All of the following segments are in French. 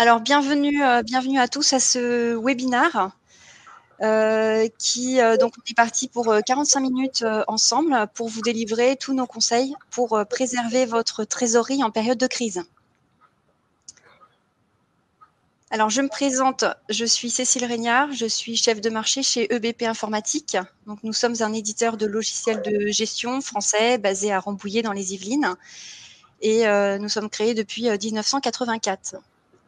Alors, bienvenue à tous à ce webinaire donc on est parti pour 45 minutes ensemble pour vous délivrer tous nos conseils pour préserver votre trésorerie en période de crise. Alors, je me présente, je suis Cécile Régnard, je suis chef de marché chez EBP Informatique. Donc, nous sommes un éditeur de logiciels de gestion français basé à Rambouillet dans les Yvelines et nous sommes créés depuis 1984.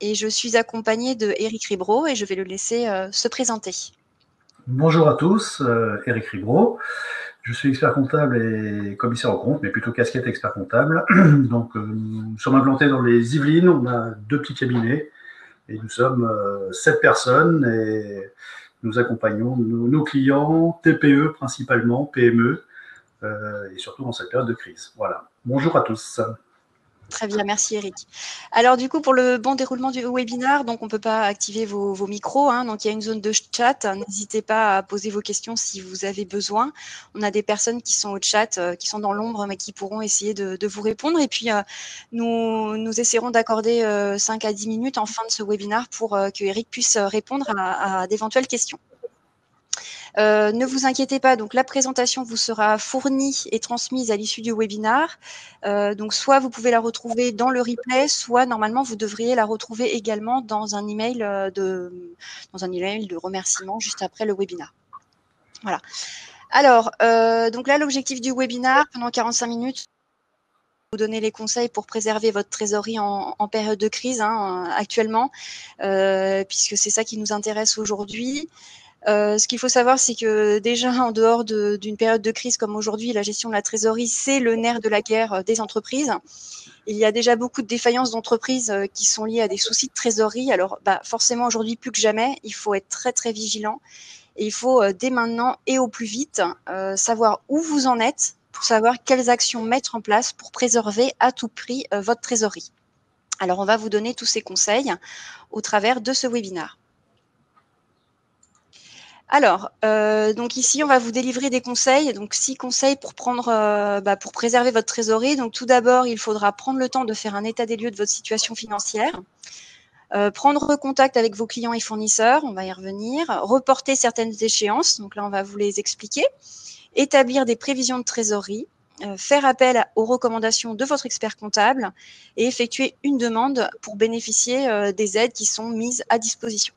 Et je suis accompagnée de Éric Ribreau et je vais le laisser se présenter. Bonjour à tous, Éric Ribreau. Je suis expert comptable et commissaire aux comptes, mais plutôt casquette expert comptable. Donc, nous sommes implantés dans les Yvelines, on a 2 petits cabinets et nous sommes 7 personnes et nous accompagnons nos clients, TPE principalement, PME, et surtout dans cette période de crise. Voilà. Bonjour à tous. Très bien, merci Eric. Alors du coup, pour le bon déroulement du webinaire, donc on ne peut pas activer vos micros, hein, donc il y a une zone de chat, n'hésitez pas à poser vos questions si vous avez besoin. On a des personnes qui sont au chat, qui sont dans l'ombre, mais qui pourront essayer de vous répondre. Et puis, nous essaierons d'accorder 5 à 10 minutes en fin de ce webinaire pour que Eric puisse répondre à d'éventuelles questions. Ne vous inquiétez pas, donc la présentation vous sera fournie et transmise à l'issue du webinaire. Donc soit vous pouvez la retrouver dans le replay, soit normalement vous devriez la retrouver également dans un email de remerciement juste après le webinaire. Voilà. Alors, donc là, l'objectif du webinaire, pendant 45 minutes, vous donner les conseils pour préserver votre trésorerie en période de crise actuellement, puisque c'est ça qui nous intéresse aujourd'hui. Ce qu'il faut savoir, c'est que déjà en dehors d'une période de crise comme aujourd'hui, la gestion de la trésorerie, c'est le nerf de la guerre des entreprises. Il y a déjà beaucoup de défaillances d'entreprises qui sont liées à des soucis de trésorerie. Alors, forcément, aujourd'hui, plus que jamais, il faut être très, très vigilant. Et il faut, dès maintenant et au plus vite, savoir où vous en êtes pour savoir quelles actions mettre en place pour préserver à tout prix votre trésorerie. Alors, on va vous donner tous ces conseils au travers de ce webinaire. Alors, donc ici, on va vous délivrer des conseils. Donc, 6 conseils pour pour préserver votre trésorerie. Donc, tout d'abord, il faudra prendre le temps de faire un état des lieux de votre situation financière. Prendre contact avec vos clients et fournisseurs, on va y revenir. Reporter certaines échéances, donc là, on va vous les expliquer. Établir des prévisions de trésorerie. Faire appel aux recommandations de votre expert comptable et effectuer une demande pour bénéficier des aides qui sont mises à disposition.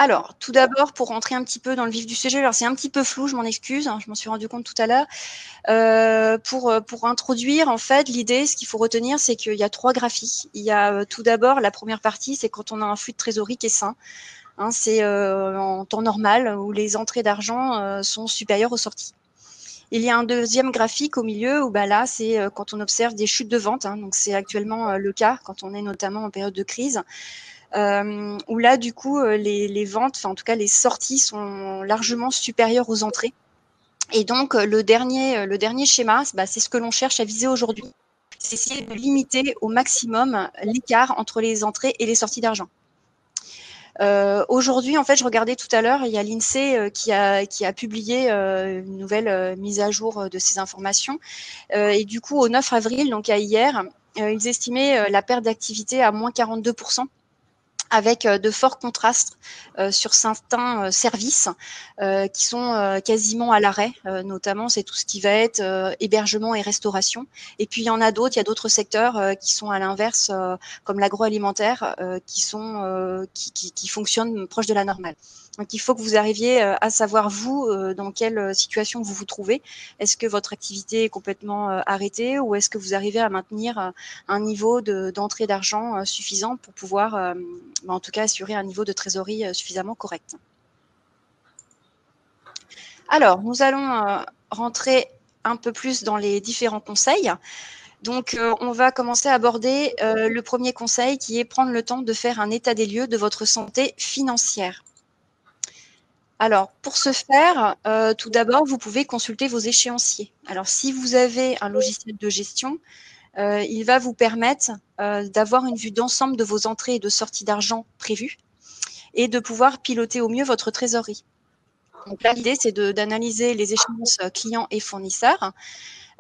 Alors, tout d'abord, pour rentrer un petit peu dans le vif du sujet, alors c'est un petit peu flou, je m'en excuse, hein, je m'en suis rendu compte tout à l'heure. Pour introduire, en fait, l'idée, ce qu'il faut retenir, c'est qu'il y a 3 graphies. Il y a tout d'abord, la première partie, c'est quand on a un flux de trésorerie qui est sain. Hein, c'est en temps normal, où les entrées d'argent sont supérieures aux sorties. Il y a un deuxième graphique au milieu, où là, c'est quand on observe des chutes de vente. Hein, donc, c'est actuellement le cas quand on est notamment en période de crise. Où là, du coup, les ventes, enfin en tout cas les sorties sont largement supérieures aux entrées. Et donc, le dernier schéma, c'est ce que l'on cherche à viser aujourd'hui. C'est essayer de limiter au maximum l'écart entre les entrées et les sorties d'argent. Aujourd'hui, en fait, je regardais tout à l'heure, il y a l'INSEE qui a publié une nouvelle mise à jour de ces informations. Et du coup, au 9 avril, donc à hier, ils estimaient la perte d'activité à moins 42%. Avec de forts contrastes sur certains services qui sont quasiment à l'arrêt. Notamment, c'est tout ce qui va être hébergement et restauration. Et puis, il y en a d'autres. Il y a d'autres secteurs qui sont à l'inverse, comme l'agroalimentaire, qui fonctionnent proche de la normale. Donc, il faut que vous arriviez à savoir, vous, dans quelle situation vous vous trouvez. Est-ce que votre activité est complètement arrêtée ou est-ce que vous arrivez à maintenir un niveau d'entrée d'argent suffisant pour pouvoir, en tout cas, assurer un niveau de trésorerie suffisamment correct. Alors, nous allons rentrer un peu plus dans les différents conseils. Donc, on va commencer à aborder le premier conseil qui est prendre le temps de faire un état des lieux de votre santé financière. Alors, pour ce faire, tout d'abord, vous pouvez consulter vos échéanciers. Alors, si vous avez un logiciel de gestion, il va vous permettre d'avoir une vue d'ensemble de vos entrées et de sorties d'argent prévues et de pouvoir piloter au mieux votre trésorerie. Donc là, l'idée, c'est d'analyser les échéances clients et fournisseurs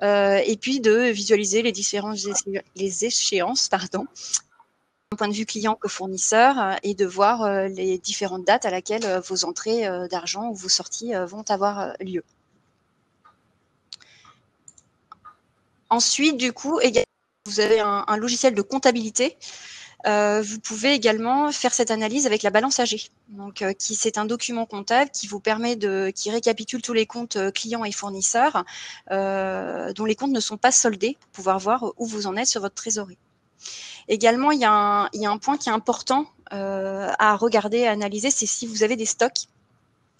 et puis de visualiser les échéances point de vue client que fournisseur et de voir les différentes dates à laquelle vos entrées d'argent ou vos sorties vont avoir lieu. Ensuite, du coup, vous avez un logiciel de comptabilité. Vous pouvez également faire cette analyse avec la balance AG. Donc, c'est un document comptable qui vous permet qui récapitule tous les comptes clients et fournisseurs dont les comptes ne sont pas soldés pour pouvoir voir où vous en êtes sur votre trésorerie. Également, il y a un point qui est important à regarder, à analyser, c'est si vous avez des stocks.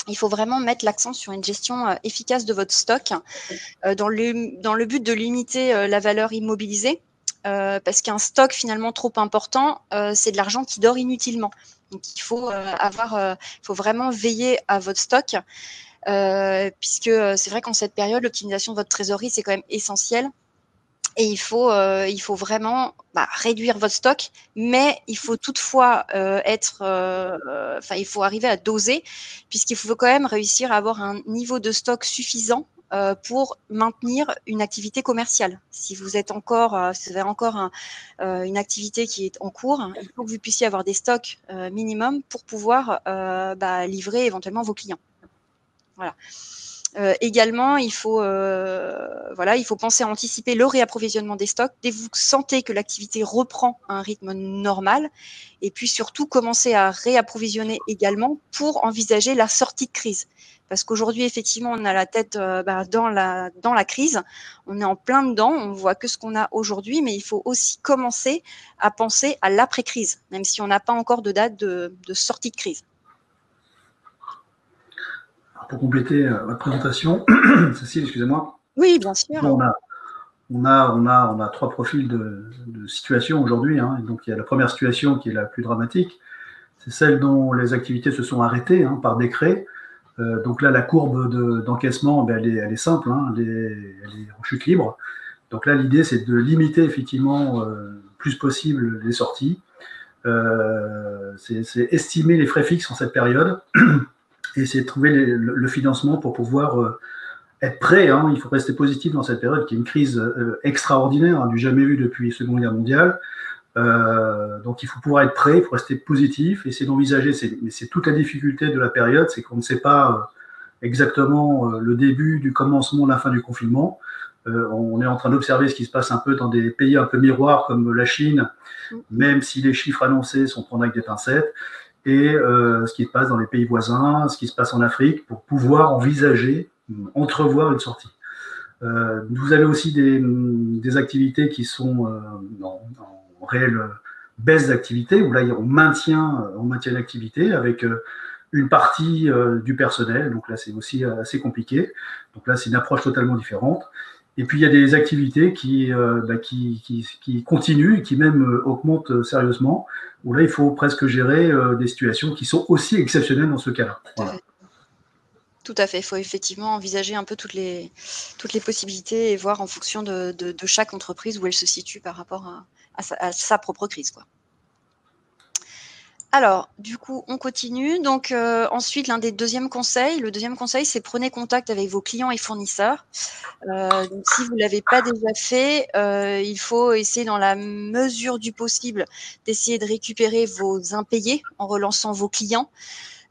Il faut vraiment mettre l'accent sur une gestion efficace de votre stock dans le but de limiter la valeur immobilisée. Parce qu'un stock finalement trop important, c'est de l'argent qui dort inutilement. Donc il faut faut vraiment veiller à votre stock, puisque c'est vrai qu'en cette période, l'optimisation de votre trésorerie, c'est quand même essentiel. Et il faut vraiment réduire votre stock, mais il faut toutefois il faut arriver à doser, puisqu'il faut quand même réussir à avoir un niveau de stock suffisant pour maintenir une activité commerciale. Si vous avez encore une activité qui est en cours, il faut que vous puissiez avoir des stocks minimum pour pouvoir livrer éventuellement vos clients. Voilà. Également, il faut penser à anticiper le réapprovisionnement des stocks dès que vous sentez que l'activité reprend à un rythme normal, et puis surtout commencer à réapprovisionner également pour envisager la sortie de crise. Parce qu'aujourd'hui, effectivement, on a la tête dans la crise, on est en plein dedans, on voit que ce qu'on a aujourd'hui, mais il faut aussi commencer à penser à l'après-crise, même si on n'a pas encore de date de sortie de crise. Pour compléter votre présentation, Cécile, excusez-moi. Oui, bien sûr. On a trois profils de situation aujourd'hui. Hein. Donc, il y a la première situation qui est la plus dramatique. C'est celle dont les activités se sont arrêtées par décret. Donc là, la courbe d'encaissement, elle est simple, hein, elle est en chute libre. Donc là, l'idée, c'est de limiter effectivement le plus possible les sorties. C'est estimer les frais fixes en cette période et essayer de trouver le financement pour pouvoir être prêt. Hein. Il faut rester positif dans cette période qui est une crise extraordinaire, du jamais vu depuis la Seconde Guerre mondiale. Donc il faut pouvoir être prêt, il faut rester positif, essayer d'envisager. C'est toute la difficulté de la période, c'est qu'on ne sait pas exactement le début du commencement, la fin du confinement. On est en train d'observer ce qui se passe un peu dans des pays un peu miroirs comme la Chine, même si les chiffres annoncés sont pris avec des pincettes, et ce qui se passe dans les pays voisins, ce qui se passe en Afrique, pour pouvoir envisager, entrevoir une sortie. Vous avez aussi des activités qui sont en réelle baisse d'activité, où là on maintient l'activité avec une partie du personnel, donc là c'est aussi assez compliqué, donc là c'est une approche totalement différente. Et puis il y a des activités qui continuent et qui même augmentent sérieusement, où là il faut presque gérer des situations qui sont aussi exceptionnelles dans ce cas-là. Voilà. Tout à fait. Il faut effectivement envisager un peu toutes les possibilités et voir en fonction de chaque entreprise où elle se situe par rapport à sa propre crise, quoi. Alors, du coup, on continue. Donc, ensuite, le deuxième conseil, c'est prenez contact avec vos clients et fournisseurs. Donc, si vous ne l'avez pas déjà fait, il faut essayer dans la mesure du possible d'essayer de récupérer vos impayés en relançant vos clients.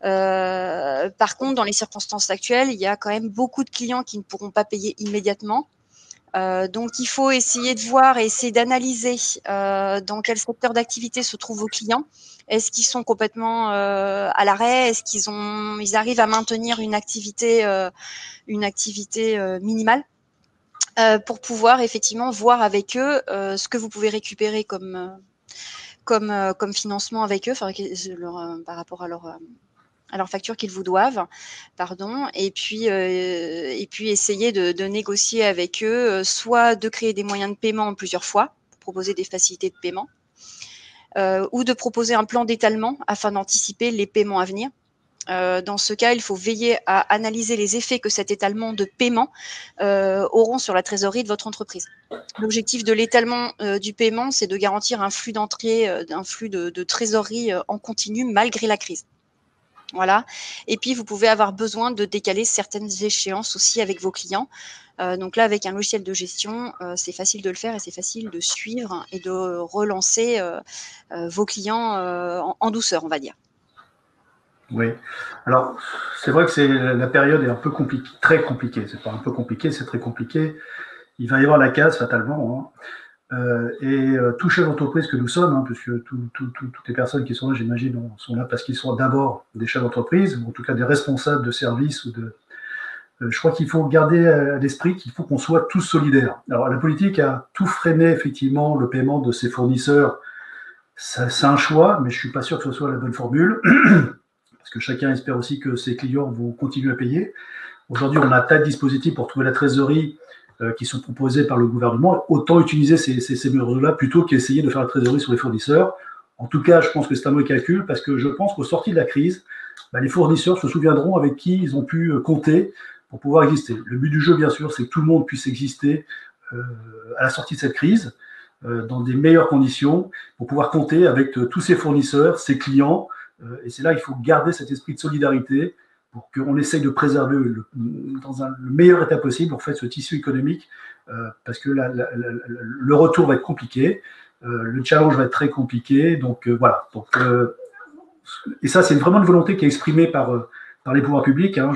Par contre, dans les circonstances actuelles, il y a quand même beaucoup de clients qui ne pourront pas payer immédiatement. Donc, il faut essayer de voir et essayer d'analyser dans quel secteur d'activité se trouvent vos clients. Est-ce qu'ils sont complètement à l'arrêt? Est-ce qu'ils arrivent à maintenir une activité minimale pour pouvoir effectivement voir avec eux ce que vous pouvez récupérer comme financement avec eux, par rapport à leur facture qu'ils vous doivent, et puis essayer de négocier avec eux, soit de créer des moyens de paiement en plusieurs fois, pour proposer des facilités de paiement, ou de proposer un plan d'étalement afin d'anticiper les paiements à venir. Dans ce cas, il faut veiller à analyser les effets que cet étalement de paiement auront sur la trésorerie de votre entreprise. L'objectif de l'étalement du paiement, c'est de garantir un flux d'entrée, un flux de trésorerie en continu malgré la crise. Voilà. Et puis, vous pouvez avoir besoin de décaler certaines échéances aussi avec vos clients. Donc là, avec un logiciel de gestion, c'est facile de le faire et c'est facile de suivre et de relancer vos clients en douceur, on va dire. Oui. Alors, c'est vrai que la période est un peu compliquée, très compliquée. C'est pas un peu compliqué, c'est très compliqué. Il va y avoir la case, fatalement. Tout chef d'entreprise que nous sommes, hein, puisque toutes les personnes qui sont là, j'imagine, sont là parce qu'ils sont d'abord des chefs d'entreprise, ou en tout cas des responsables de services. Je crois qu'il faut garder à l'esprit qu'il faut qu'on soit tous solidaires. Alors, la politique a tout freiné, effectivement, le paiement de ses fournisseurs. C'est un choix, mais je ne suis pas sûr que ce soit la bonne formule. Parce que chacun espère aussi que ses clients vont continuer à payer. Aujourd'hui, on a un tas de dispositifs pour trouver la trésorerie qui sont proposés par le gouvernement. Autant utiliser ces mesures-là plutôt qu'essayer de faire la trésorerie sur les fournisseurs. En tout cas, je pense que c'est un mauvais calcul parce que je pense qu'au sorti de la crise, les fournisseurs se souviendront avec qui ils ont pu compter pour pouvoir exister. Le but du jeu, bien sûr, c'est que tout le monde puisse exister à la sortie de cette crise dans des meilleures conditions pour pouvoir compter avec tous ses fournisseurs, ses clients. Et c'est là qu'il faut garder cet esprit de solidarité pour qu'on essaye de préserver dans le meilleur état possible en fait, ce tissu économique parce que le retour va être compliqué, le challenge va être très compliqué. Donc voilà. Et ça, c'est vraiment une volonté qui est exprimée par les pouvoirs publics. Hein.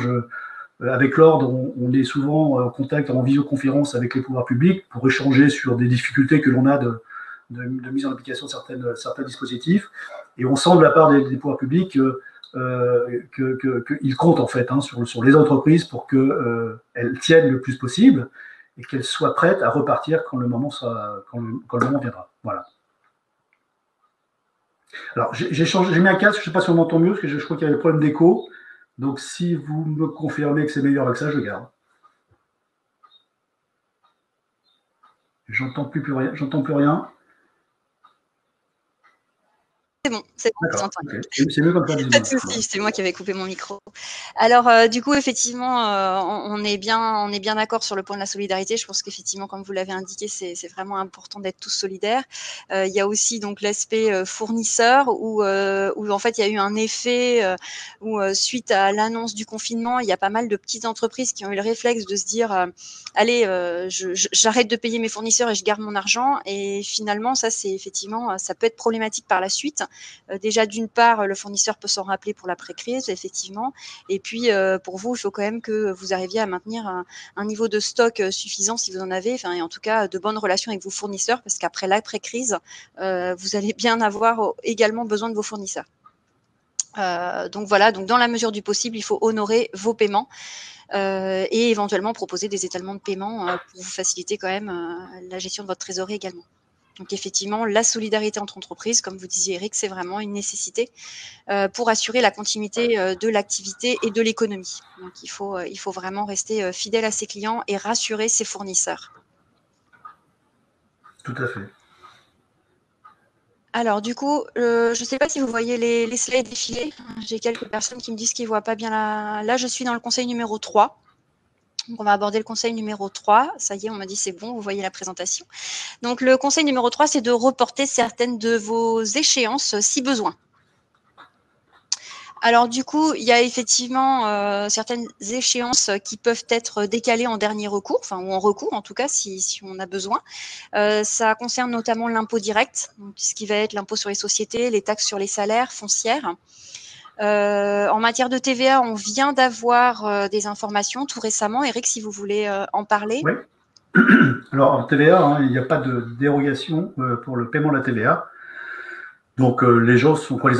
Avec l'ordre, on est souvent en contact en visioconférence avec les pouvoirs publics pour échanger sur des difficultés que l'on a de mise en application de certains dispositifs. Et on sent de la part des pouvoirs publics qu'ils comptent en fait sur les entreprises pour qu'elles tiennent le plus possible et qu'elles soient prêtes à repartir quand le moment viendra. Voilà. Alors, j'ai mis un casque, je ne sais pas si on m'entend mieux, parce que je crois qu'il y avait des problèmes d'écho. Donc, si vous me confirmez que c'est meilleur avec ça, je garde. J'entends plus rien. C'est bon, j'entends. Okay. C'est mieux comme ça. Pas de souci, c'est moi qui avais coupé mon micro. Alors, du coup, effectivement, on est bien d'accord sur le point de la solidarité. Je pense qu'effectivement, comme vous l'avez indiqué, c'est vraiment important d'être tous solidaires. Il y a aussi donc l'aspect fournisseur où en fait il y a eu un effet où suite à l'annonce du confinement, il y a pas mal de petites entreprises qui ont eu le réflexe de se dire allez, j'arrête de payer mes fournisseurs et je garde mon argent. Et finalement, ça c'est effectivement, ça peut être problématique par la suite. Déjà, d'une part, le fournisseur peut s'en rappeler pour l'après-crise, effectivement. Et puis, pour vous, il faut quand même que vous arriviez à maintenir un niveau de stock suffisant si vous en avez, et en tout cas, de bonnes relations avec vos fournisseurs, parce qu'après l'après-crise, vous allez bien avoir également besoin de vos fournisseurs. Donc voilà, donc dans la mesure du possible, il faut honorer vos paiements et éventuellement proposer des étalements de paiement pour vous faciliter quand même la gestion de votre trésorerie également. Donc effectivement, la solidarité entre entreprises, comme vous disiez Eric, c'est vraiment une nécessité pour assurer la continuité de l'activité et de l'économie. Donc il faut vraiment rester fidèle à ses clients et rassurer ses fournisseurs. Tout à fait. Alors du coup, je ne sais pas si vous voyez les slides défiler. J'ai quelques personnes qui me disent qu'ils ne voient pas bien là, je suis dans le conseil numéro 3. Donc, on va aborder le conseil numéro 3. Ça y est, on m'a dit c'est bon, vous voyez la présentation. Donc, le conseil numéro 3, c'est de reporter certaines de vos échéances si besoin. Alors, du coup, il y a effectivement certaines échéances qui peuvent être décalées en dernier recours, ou en recours en tout cas, si on a besoin. Ça concerne notamment l'impôt direct, donc, ce qui va être l'impôt sur les sociétés, les taxes sur les salaires foncières. En matière de TVA, on vient d'avoir des informations tout récemment. Eric, si vous voulez en parler. Oui. Alors, en TVA, il n'y a pas de dérogation pour le paiement de la TVA. Donc, les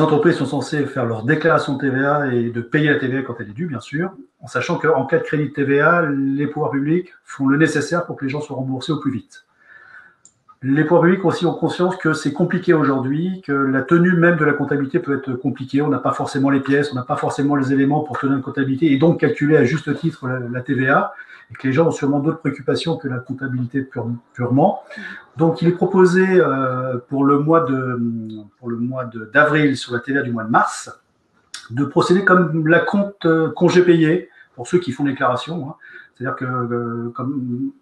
entreprises sont censées faire leur déclaration de TVA et de payer la TVA quand elle est due, bien sûr, en sachant qu'en cas de crédit de TVA, les pouvoirs publics font le nécessaire pour que les gens soient remboursés au plus vite. Les pouvoirs publics aussi ont conscience que c'est compliqué aujourd'hui, que la tenue même de la comptabilité peut être compliquée. On n'a pas forcément les pièces, on n'a pas forcément les éléments pour tenir une comptabilité et donc calculer à juste titre la TVA, et que les gens ont sûrement d'autres préoccupations que la comptabilité purement. Donc, il est proposé pour le mois d'avril sur la TVA du mois de mars de procéder comme la compte congé payé pour ceux qui font déclaration. C'est-à-dire que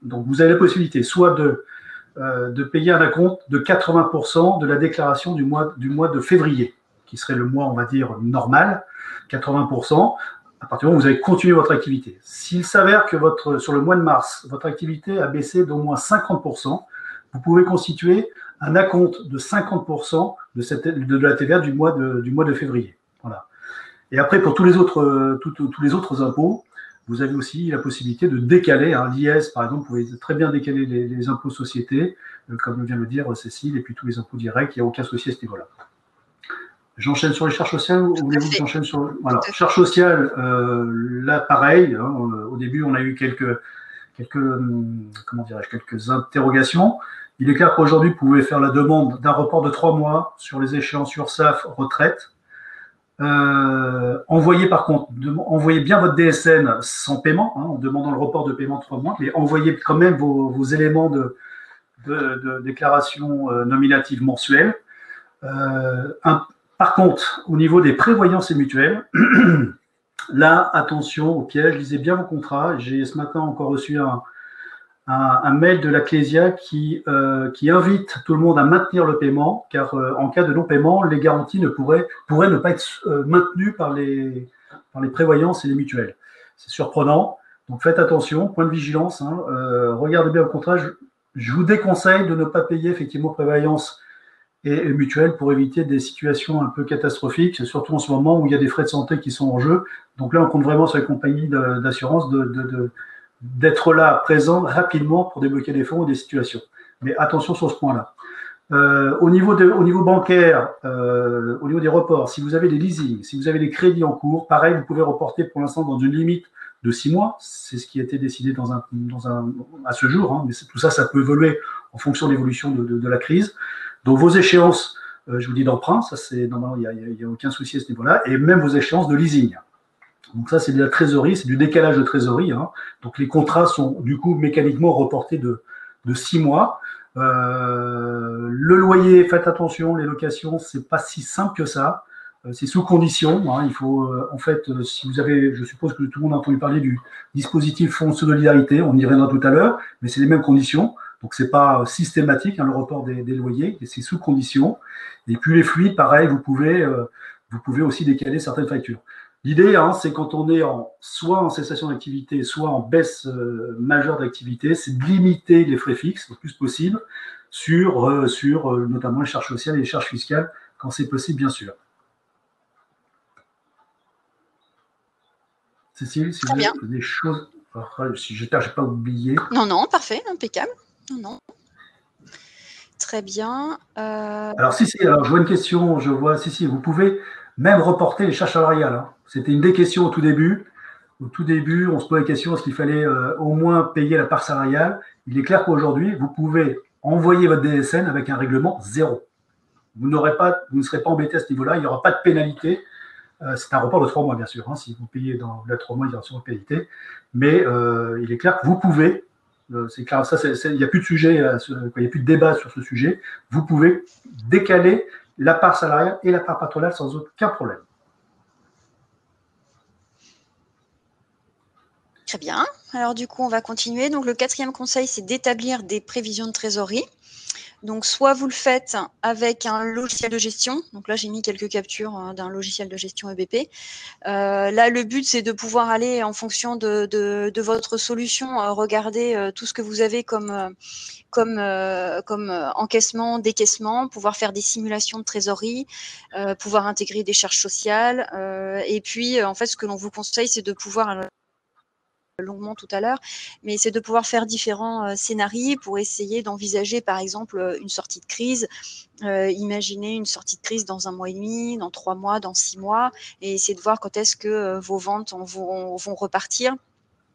donc vous avez la possibilité soit de payer un acompte de 80% de la déclaration du mois de février, qui serait le mois, on va dire, normal, 80%, à partir du moment où vous avez continué votre activité. S'il s'avère que sur le mois de mars, votre activité a baissé d'au moins 50%, vous pouvez constituer un acompte de 50% de la TVA du mois de février. Voilà. Et après, pour tous les autres impôts, vous avez aussi la possibilité de décaler. L'IS, par exemple, vous pouvez très bien décaler les impôts sociétés, comme vient de le dire Cécile, et puis tous les impôts directs, il n'y a aucun souci à ce niveau-là. J'enchaîne sur les charges sociales ou voulez-vous que j'enchaîne sur… Voilà, charges sociales, là, pareil, au début, on a eu quelques interrogations. Il est clair qu'aujourd'hui, vous pouvez faire la demande d'un report de 3 mois sur les échéances URSSAF retraite. Envoyez bien votre DSN sans paiement, en demandant le report de paiement de 3 mois, mais envoyez quand même vos éléments de déclaration nominative mensuelle. Par contre, au niveau des prévoyances et mutuelles, là, attention au piège, lisez bien vos contrats. J'ai ce matin encore reçu un mail de la Clésia qui invite tout le monde à maintenir le paiement, car en cas de non-paiement, les garanties pourraient ne pas être maintenues par les prévoyances et les mutuelles. C'est surprenant, donc faites attention, point de vigilance. Regardez bien le contrat. Je vous déconseille de ne pas payer effectivement prévoyance et mutuelle pour éviter des situations un peu catastrophiques, surtout en ce moment où il y a des frais de santé qui sont en jeu. Donc là, on compte vraiment sur les compagnies d'assurance d'être là, présent rapidement pour débloquer des fonds ou des situations. Mais attention sur ce point-là. Au niveau bancaire, au niveau des reports, si vous avez des leasings, si vous avez des crédits en cours, pareil, vous pouvez reporter pour l'instant dans une limite de 6 mois. C'est ce qui a été décidé à ce jour, mais tout ça, ça peut évoluer en fonction de l'évolution de la crise. Donc vos échéances, je vous dis d'emprunt, ça c'est normalement, il n'y a aucun souci à ce niveau-là, et même vos échéances de leasing. Donc ça, c'est de la trésorerie, c'est du décalage de trésorerie. Donc les contrats sont du coup mécaniquement reportés de 6 mois. Le loyer, faites attention, les locations, c'est pas si simple que ça. C'est sous condition. Il faut, en fait, si vous avez, je suppose que tout le monde a entendu parler du dispositif Fonds de solidarité, on y reviendra tout à l'heure, mais c'est les mêmes conditions. Donc c'est pas systématique le report des loyers, c'est sous condition. Et puis les fluides, pareil, vous pouvez aussi décaler certaines factures. L'idée, c'est quand on est soit en cessation d'activité, soit en baisse majeure d'activité, c'est de limiter les frais fixes le plus possible sur notamment les charges sociales et les charges fiscales, quand c'est possible, bien sûr. Cécile, si vous avez des choses, si j'espère que je n'ai pas oublié. Non, parfait, impeccable. Non. Très bien. Alors, alors, je vois une question, vous pouvez même reporter les charges salariales. C'était une des questions au tout début. Au tout début, on se posait la question est-ce qu'il fallait au moins payer la part salariale. Il est clair qu'aujourd'hui, vous pouvez envoyer votre DSN avec un règlement 0. Vous ne serez pas embêté à ce niveau-là, il n'y aura pas de pénalité. C'est un report de 3 mois, bien sûr. Si vous payez dans les 3 mois, il y aura sûrement de pénalité. Mais il est clair que vous pouvez, c'est clair, il n'y a plus de sujet, il n'y a plus de débat sur ce sujet. Vous pouvez décaler la part salariale et la part patronale sans aucun problème. Très bien. Alors du coup, on va continuer. Donc le 4e conseil, c'est d'établir des prévisions de trésorerie. Donc, soit vous le faites avec un logiciel de gestion. Donc là, j'ai mis quelques captures d'un logiciel de gestion EBP. Là, le but, c'est de pouvoir aller en fonction de votre solution, regarder tout ce que vous avez comme encaissement, décaissement, pouvoir faire des simulations de trésorerie, pouvoir intégrer des charges sociales. Et puis, en fait, ce que l'on vous conseille, c'est de pouvoir longuement tout à l'heure, mais c'est de pouvoir faire différents scénarios pour essayer d'envisager par exemple une sortie de crise, imaginer une sortie de crise dans 1 mois et demi, dans 3 mois, dans 6 mois, et essayer de voir quand est-ce que vos ventes vont repartir.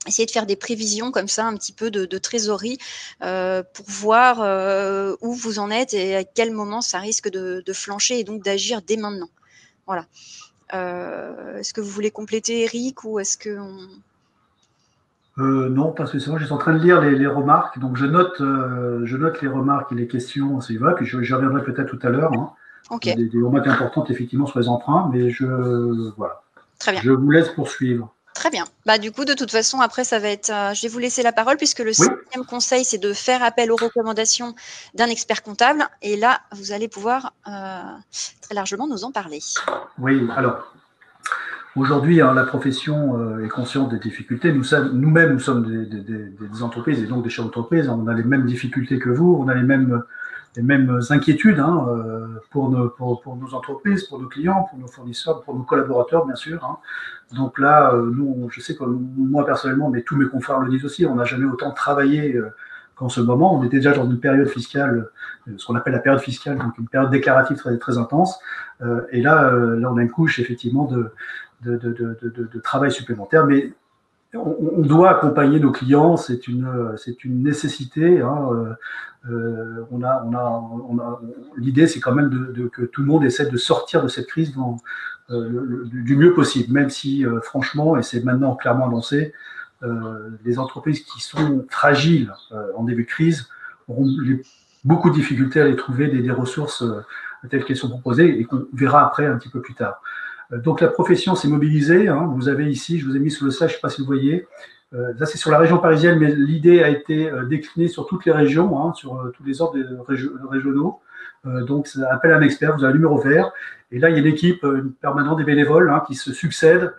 Essayer de faire des prévisions comme ça, un petit peu de trésorerie pour voir où vous en êtes et à quel moment ça risque de flancher et donc d'agir dès maintenant. Voilà. Est-ce que vous voulez compléter, Eric, ou est-ce que non, parce que c'est moi, je suis en train de lire les remarques, donc je note les remarques et les questions, puis je reviendrai peut-être tout à l'heure. Okay. Des remarques importantes, effectivement, sur les emprunts, mais voilà. Très bien. Je vous laisse poursuivre. Très bien. Du coup, de toute façon, après, ça va être. Je vais vous laisser la parole puisque le 5e conseil, c'est de faire appel aux recommandations d'un expert comptable. Et là, vous allez pouvoir très largement nous en parler. Oui, alors. Aujourd'hui, hein, la profession est consciente des difficultés. Nous-mêmes, nous sommes des entreprises et donc des chefs d'entreprise. On a les mêmes difficultés que vous, on a les mêmes inquiétudes hein, pour nos entreprises, pour nos clients, pour nos fournisseurs, pour nos collaborateurs, bien sûr. Hein. Donc là, nous, je sais que moi personnellement, mais tous mes confrères le disent aussi, on n'a jamais autant travaillé qu'en ce moment. On était déjà dans une période fiscale, ce qu'on appelle la période fiscale, donc une période déclarative très, très intense. Et là, on a une couche effectivement de travail supplémentaire, mais on doit accompagner nos clients, c'est une nécessité. Hein. L'idée, c'est quand même que tout le monde essaie de sortir de cette crise du mieux possible, même si, franchement, et c'est maintenant clairement annoncé, les entreprises qui sont fragiles en début de crise auront beaucoup de difficultés à les trouver des ressources telles qu'elles sont proposées et qu'on verra après un petit peu plus tard. Donc la profession s'est mobilisée. Hein. Vous avez ici, je vous ai mis sur le slide, je ne sais pas si vous voyez. Là, c'est sur la région parisienne, mais l'idée a été déclinée sur toutes les régions, hein, sur tous les ordres régionaux. Donc, ça appelle un expert, vous avez un numéro vert. Et là, il y a une équipe permanente des bénévoles hein, qui se succèdent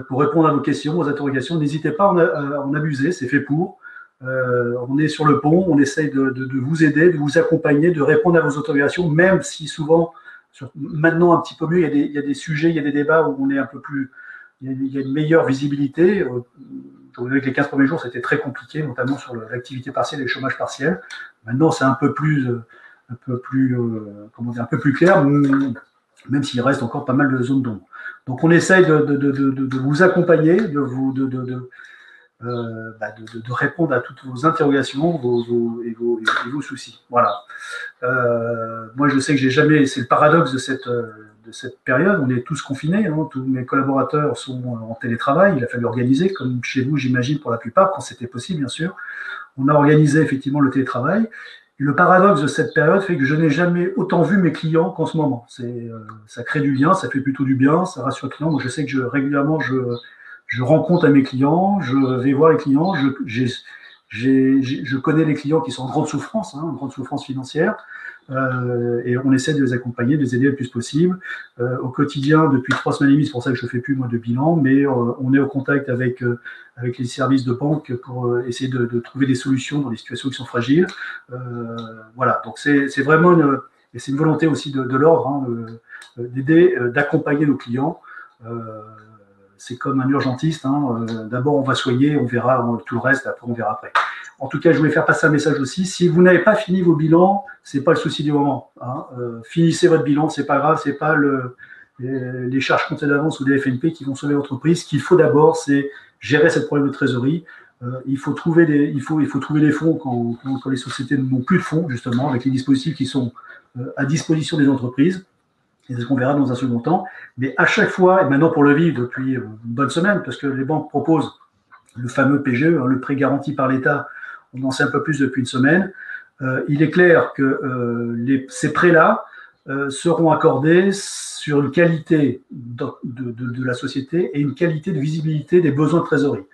pour répondre à vos questions, aux interrogations. N'hésitez pas à en abuser, c'est fait pour. On est sur le pont, on essaye de vous aider, de vous accompagner, de répondre à vos interrogations, même si souvent, maintenant un petit peu mieux, il y a des sujets, il y a des débats où on est un peu plus, il y a une meilleure visibilité. Avec les 15 premiers jours, c'était très compliqué, notamment sur l'activité partielle et le chômage partiel. Maintenant, c'est un peu plus clair, même s'il reste encore pas mal de zones d'ombre. Donc, on essaye de vous accompagner, de répondre à toutes vos interrogations et vos soucis. Voilà. Moi, je sais que j'ai jamais. C'est le paradoxe de cette période. On est tous confinés. Hein, tous mes collaborateurs sont en télétravail. Il a fallu organiser, comme chez vous, j'imagine, pour la plupart, quand c'était possible, bien sûr. On a organisé effectivement le télétravail. Et le paradoxe de cette période fait que je n'ai jamais autant vu mes clients qu'en ce moment. Ça crée du lien, ça fait plutôt du bien, ça rassure les clients. Donc, je sais que régulièrement, je rencontre à mes clients, je vais voir les clients, je connais les clients qui sont en grande souffrance, en grande souffrance financière, et on essaie de les accompagner, de les aider le plus possible. Au quotidien, depuis 3 semaines et demie, c'est pour ça que je ne fais plus moi de bilan, mais on est au contact avec les services de banque pour essayer de trouver des solutions dans les situations qui sont fragiles. Voilà, donc c'est vraiment et c'est une volonté aussi de l'ordre, d'aider, d'accompagner nos clients. C'est comme un urgentiste. Hein. D'abord, on va soigner, on verra tout le reste, après, on verra après. En tout cas, je voulais faire passer un message aussi. Si vous n'avez pas fini vos bilans, ce n'est pas le souci du moment. Hein. Finissez votre bilan, ce n'est pas grave, ce n'est pas les charges comptées d'avance ou des FNP qui vont sauver l'entreprise. Ce qu'il faut d'abord, c'est gérer cette problème de trésorerie. Il faut trouver les fonds quand les sociétés n'ont plus de fonds, justement, avec les dispositifs qui sont à disposition des entreprises. Et c'est ce qu'on verra dans un second temps. Mais à chaque fois, et maintenant pour le vivre depuis une bonne semaine, parce que les banques proposent le fameux PGE, le prêt garanti par l'État, on en sait un peu plus depuis une semaine, il est clair que ces prêts-là seront accordés sur une qualité de la société et une qualité de visibilité des besoins de trésorerie.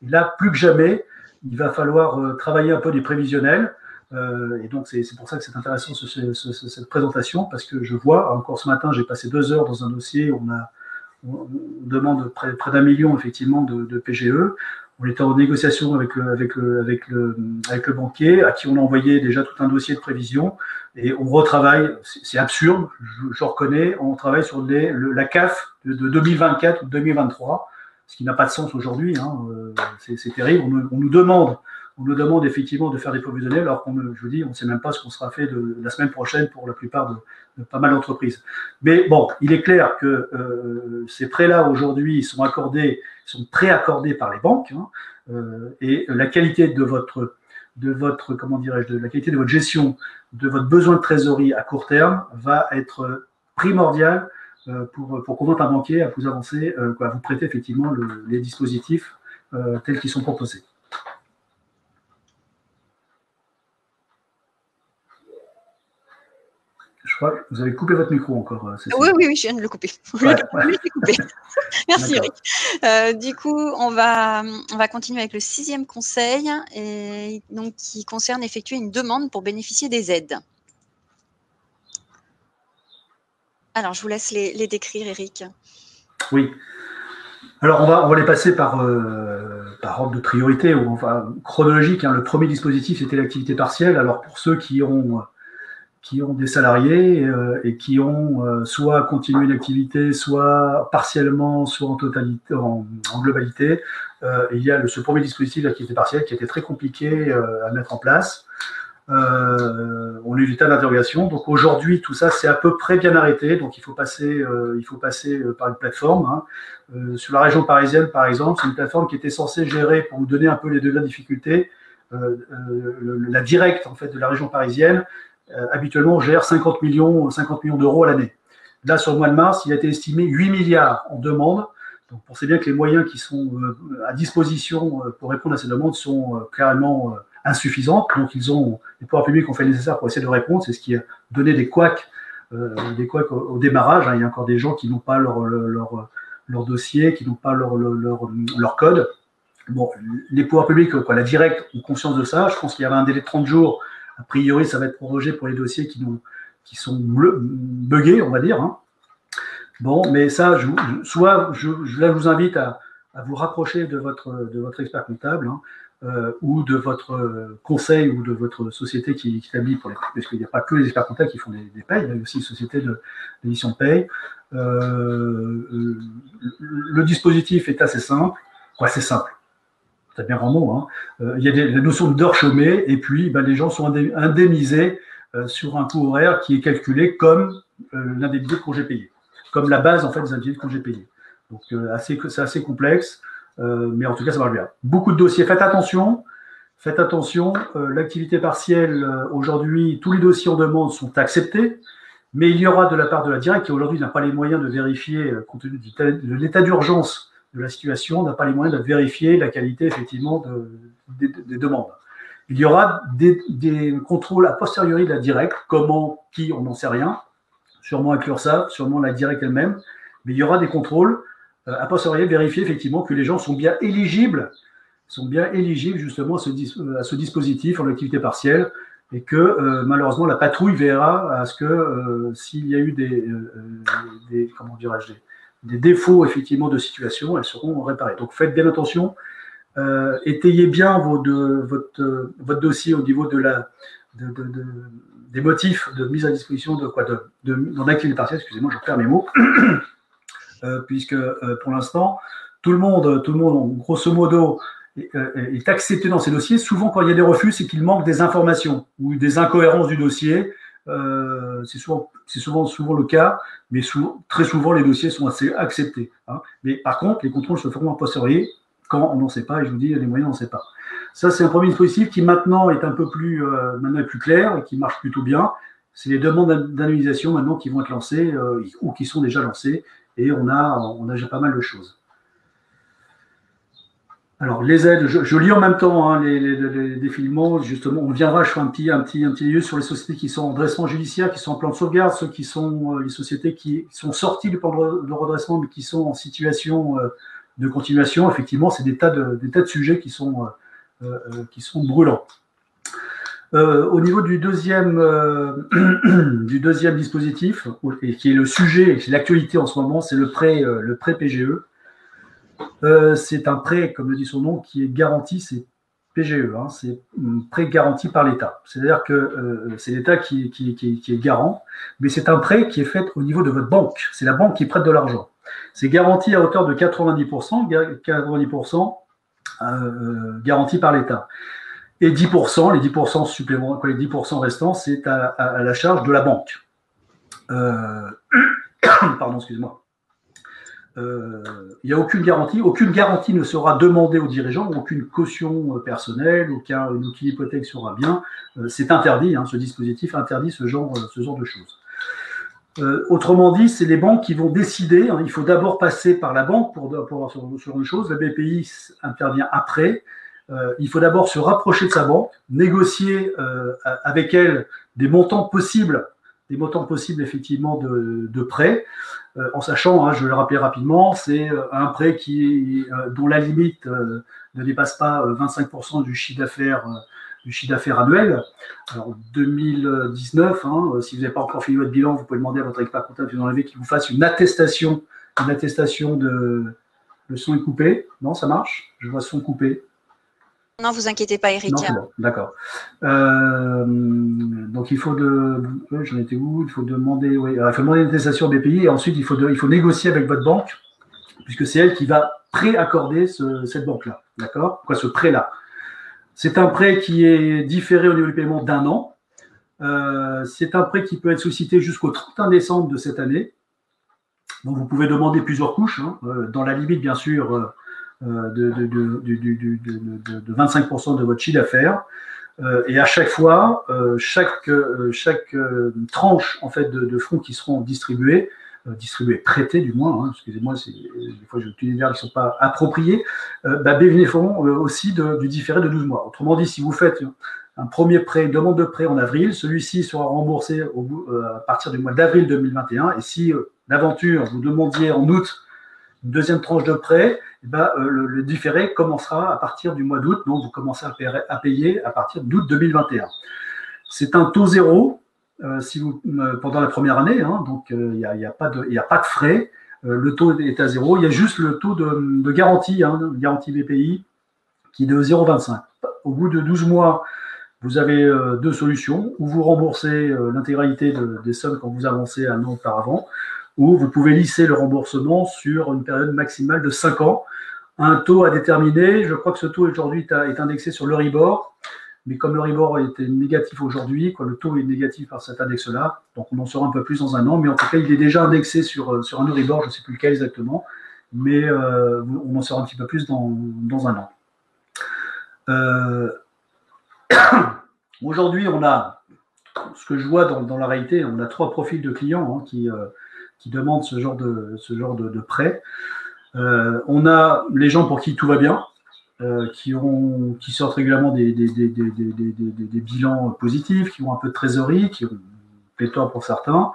Et là, plus que jamais, il va falloir travailler un peu des prévisionnels. Et donc, c'est pour ça que c'est intéressant cette présentation, parce que je vois, encore ce matin, j'ai passé 2 heures dans un dossier, on demande près d'1 million, effectivement, de PGE. On était en négociation avec le banquier, à qui on a envoyé déjà tout un dossier de prévision, et on retravaille, c'est absurde, je reconnais, on travaille sur la CAF de 2024 ou 2023, ce qui n'a pas de sens aujourd'hui, hein, c'est terrible, on nous demande effectivement de faire des prévisionnels, alors qu'on, je vous dis, on ne sait même pas ce qu'on sera fait de la semaine prochaine pour la plupart de pas mal d'entreprises. Mais bon, il est clair que ces prêts-là, aujourd'hui, ils sont préaccordés par les banques, hein, et la qualité de votre comment dirais-je, de la qualité de votre gestion, de votre besoin de trésorerie à court terme va être primordiale pour convaincre un banquier à vous avancer, à vous prêter effectivement les dispositifs tels qu'ils sont proposés. Je crois que vous avez coupé votre micro encore. Oui, je viens de le couper. Ouais. Merci Eric. Du coup, on va continuer avec le 6e conseil, et donc, qui concerne effectuer une demande pour bénéficier des aides. Alors, je vous laisse les décrire, Eric. Oui. Alors, on va les passer par ordre de priorité, ou enfin chronologique. Hein. Le premier dispositif, c'était l'activité partielle. Alors, pour ceux qui ont des salariés et qui ont soit continué une activité, soit partiellement, soit en totalité, en globalité, il y a ce premier dispositif d'activité partielle qui était très compliqué à mettre en place. On a eu des tas d'interrogations. Donc aujourd'hui, tout ça, c'est à peu près bien arrêté. Donc il faut passer par une plateforme. Hein. Sur la région parisienne, par exemple, c'est une plateforme qui était censée gérer, pour vous donner un peu les degrés de difficulté, la directe en fait de la région parisienne. Habituellement, on gère 50 millions d'euros à l'année. Là, sur le mois de mars, il a été estimé 8 milliards en demande. Donc, on sait bien que les moyens qui sont à disposition pour répondre à ces demandes sont clairement insuffisantes. Donc, les pouvoirs publics ont fait le nécessaire pour essayer de répondre. C'est ce qui a donné des couacs au démarrage. Hein. Il y a encore des gens qui n'ont pas leur dossier, qui n'ont pas leur code. Bon, les pouvoirs publics, la directe, ont conscience de ça. Je pense qu'il y avait un délai de 30 jours. A priori, ça va être prorogé pour les dossiers qui sont buggés, on va dire. Hein. Bon, mais ça, là, je vous invite à vous rapprocher de votre expert comptable ou de votre conseil ou de votre société qui établit parce qu'il n'y a pas que les experts comptables qui font des payes, il y a aussi une société d'édition de paye. Le dispositif est assez simple. C'est simple. C'est bien grand mot. Hein. Il y a la notion d'heures chômées et puis les gens sont indemnisés sur un coût horaire qui est calculé comme l'indemnité de congé payé, comme la base en fait des indemnités de congé payé. Donc c'est assez complexe, mais en tout cas ça marche bien. Beaucoup de dossiers. Faites attention. L'activité partielle aujourd'hui, tous les dossiers en demande sont acceptés, mais il y aura de la part de la directe qui aujourd'hui n'a pas les moyens de vérifier compte tenu de l'état d'urgence de la situation, n'a pas les moyens de vérifier la qualité effectivement des demandes. Il y aura des contrôles a posteriori de la directe, comment, qui, on n'en sait rien, sûrement avec l'URSSAF, sûrement la directe elle-même, mais il y aura des contrôles a posteriori, vérifier effectivement que les gens sont bien éligibles justement à ce dispositif en activité partielle, et que malheureusement la patrouille verra à ce que s'il y a eu des défauts effectivement de situation, elles seront réparées. Donc faites bien attention, étayez bien votre dossier au niveau des motifs de mise à disposition dans l'activité partielle. Excusez-moi, je perds mes mots, puisque pour l'instant tout le monde, grosso modo, est accepté dans ces dossiers. Souvent, quand il y a des refus, c'est qu'il manque des informations ou des incohérences du dossier. C'est souvent le cas, mais très souvent, les dossiers sont assez acceptés. Hein. Mais par contre, les contrôles se feront a posteriori quand on n'en sait pas, et je vous dis, les moyens, on n'en sait pas. Ça, c'est un premier dispositif qui maintenant est un peu plus clair et qui marche plutôt bien. C'est les demandes d'indemnisation maintenant qui vont être lancées ou qui sont déjà lancées, et on a déjà pas mal de choses. Alors, les aides, je lis en même temps les défilements. Justement, on viendra, je fais un petit lieu sur les sociétés qui sont en redressement judiciaire, qui sont en plan de sauvegarde, ceux qui sont les sociétés qui sont sorties du plan de redressement, mais qui sont en situation de continuation. Effectivement, c'est des tas de sujets qui sont brûlants. Au niveau du deuxième dispositif, et qui est le sujet, qui est l'actualité en ce moment, c'est le prêt PGE. C'est un prêt, comme le dit son nom, qui est garanti, c'est PGE, hein, c'est un prêt garanti par l'État. C'est-à-dire que c'est l'État qui est garant, mais c'est un prêt qui est fait au niveau de votre banque. C'est la banque qui prête de l'argent. C'est garanti à hauteur de 90%, garanti par l'État. Et 10%, les 10% supplémentaires, les 10% restants, c'est à la charge de la banque. Pardon, excuse-moi. Il n'y a aucune garantie ne sera demandée aux dirigeants, aucune caution personnelle, aucune hypothèque sur un bien. C'est interdit, hein, ce dispositif interdit ce genre de choses. Autrement dit, c'est les banques qui vont décider. Hein, il faut d'abord passer par la banque pour avoir sur une chose. La BPI intervient après. Il faut d'abord se rapprocher de sa banque, négocier avec elle des montants possibles effectivement de prêts, en sachant, hein, je vais le rappeler rapidement, c'est un prêt dont la limite ne dépasse pas 25% du chiffre d'affaires annuel. Alors 2019, hein, si vous n'avez pas encore fini votre bilan, vous pouvez demander à votre expert comptable qui vous fasse une attestation Le son est coupé. Non, ça marche? Je vois son coupé. Non, vous inquiétez pas, Eric. Non, c'est bon, d'accord. Donc, il faut j'en étais où? Il faut demander, oui, il faut demander une attestation BPI et ensuite, il faut négocier avec votre banque puisque c'est elle qui va préaccorder cette banque-là. D'accord? Quoi, ce prêt-là. C'est un prêt qui est différé au niveau du paiement d'1 an. C'est un prêt qui peut être sollicité jusqu'au 31 décembre de cette année. Donc, vous pouvez demander plusieurs couches, hein, dans la limite, bien sûr, de 25% de votre chiffre d'affaires. Et à chaque fois, chaque tranche en fait de fonds qui seront distribués, prêtés du moins, hein, excusez-moi, des fois j'utilise des verbes qui ne sont pas appropriés, bénéficieront aussi du différé de 12 mois. Autrement dit, si vous faites un premier prêt, une demande de prêt en avril, celui-ci sera remboursé à partir du mois d'avril 2021. Et si d'aventure vous demandiez en août une deuxième tranche de prêt, le différé commencera à partir du mois d'août, donc vous commencez à payer à partir d'août 2021. C'est un taux zéro pendant la première année, hein, donc il n'y a pas de frais, le taux est à zéro, il y a juste le taux de garantie, hein, garantie BPI, qui est de 0,25. Au bout de 12 mois, vous avez deux solutions, ou vous remboursez l'intégralité des sommes qu'on vous avancées un an auparavant, ou vous pouvez lisser le remboursement sur une période maximale de 5 ans. Un taux à déterminer, je crois que ce taux aujourd'hui est indexé sur l'Euribor, mais comme l'Euribor était négatif aujourd'hui, le taux est négatif par cet index-là, donc on en saura un peu plus dans un an, mais en tout cas il est déjà indexé sur un Euribor, je ne sais plus lequel exactement, mais on en saura un petit peu plus dans un an. Aujourd'hui, on a, ce que je vois dans la réalité, on a 3 profils de clients, hein, qui demandent ce genre de prêt. On a les gens pour qui tout va bien, qui sortent régulièrement des bilans positifs, qui ont un peu de trésorerie, qui ont pléthore pour certains.